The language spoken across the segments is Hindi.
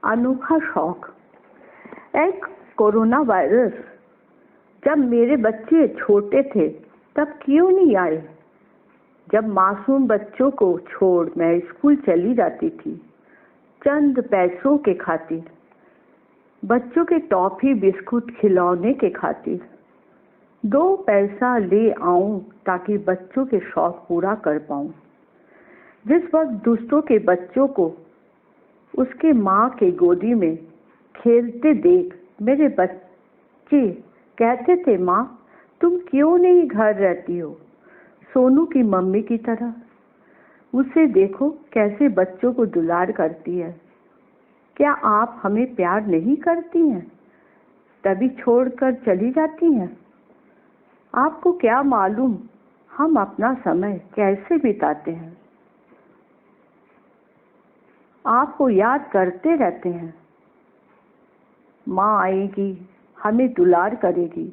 अनोखा शौक। एक कोरोना वायरस जब मेरे बच्चे छोटे थे तब क्यों नहीं आए? जब मासूम बच्चों को छोड़ मैं स्कूल चली जाती थी चंद पैसों के खातिर, बच्चों के टॉफी बिस्कुट खिलौने के खातिर, 2 पैसा ले आऊं ताकि बच्चों के शौक पूरा कर पाऊं। जिस वक्त दूसरों के बच्चों को उसके माँ के गोदी में खेलते देख मेरे बच्चे कहते थे, माँ तुम क्यों नहीं घर रहती हो सोनू की मम्मी की तरह? उसे देखो कैसे बच्चों को दुलार करती है। क्या आप हमें प्यार नहीं करती हैं? तभी छोड़कर चली जाती हैं। आपको क्या मालूम हम अपना समय कैसे बिताते हैं। आपको याद करते रहते हैं। माँ आएगी, हमें दुलार करेगी,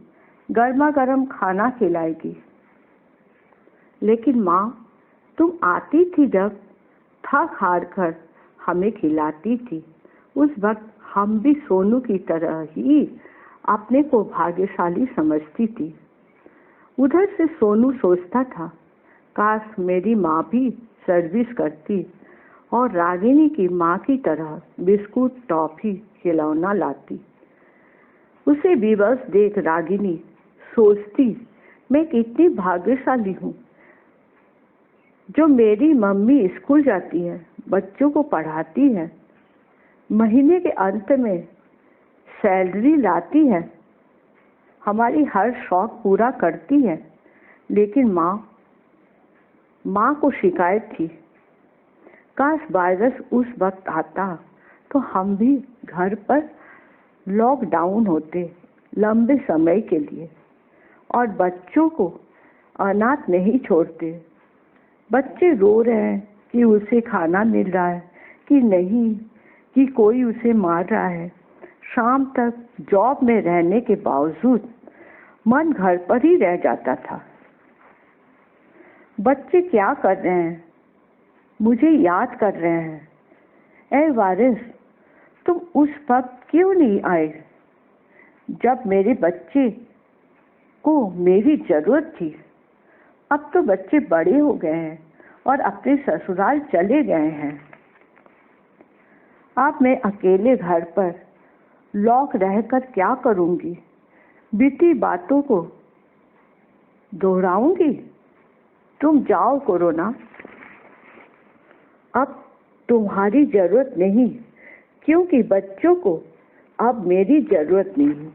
गर्मा गर्म खाना खिलाएगी। लेकिन माँ तुम आती थी जब थक हार कर हमें खिलाती थी, उस वक्त हम भी सोनू की तरह ही अपने को भाग्यशाली समझती थी। उधर से सोनू सोचता था, काश मेरी माँ भी सर्विस करती और रागिनी की माँ की तरह बिस्कुट टॉफी खिलौना लाती। उसे विवश देख रागिनी सोचती, मैं कितनी भाग्यशाली हूँ जो मेरी मम्मी स्कूल जाती है, बच्चों को पढ़ाती है, महीने के अंत में सैलरी लाती है, हमारी हर शौक पूरा करती है। लेकिन माँ को शिकायत थी, काश वायरस उस वक्त आता तो हम भी घर पर लॉकडाउन होते लंबे समय के लिए और बच्चों को अनाथ नहीं छोड़ते। बच्चे रो रहे हैं कि उसे खाना मिल रहा है कि नहीं, कि कोई उसे मार रहा है। शाम तक जॉब में रहने के बावजूद मन घर पर ही रह जाता था। बच्चे क्या कर रहे हैं? मुझे याद कर रहे हैं। ऐ वारिस, तुम उस वक्त क्यों नहीं आए जब मेरे बच्चे को मेरी जरूरत थी? अब तो बच्चे बड़े हो गए हैं और अपने ससुराल चले गए हैं। अब मैं अकेले घर पर लॉक रहकर क्या करूंगी? बीती बातों को दोहराऊंगी? तुम जाओ कोरोना, अब तुम्हारी जरूरत नहीं, क्योंकि बच्चों को अब मेरी जरूरत नहीं।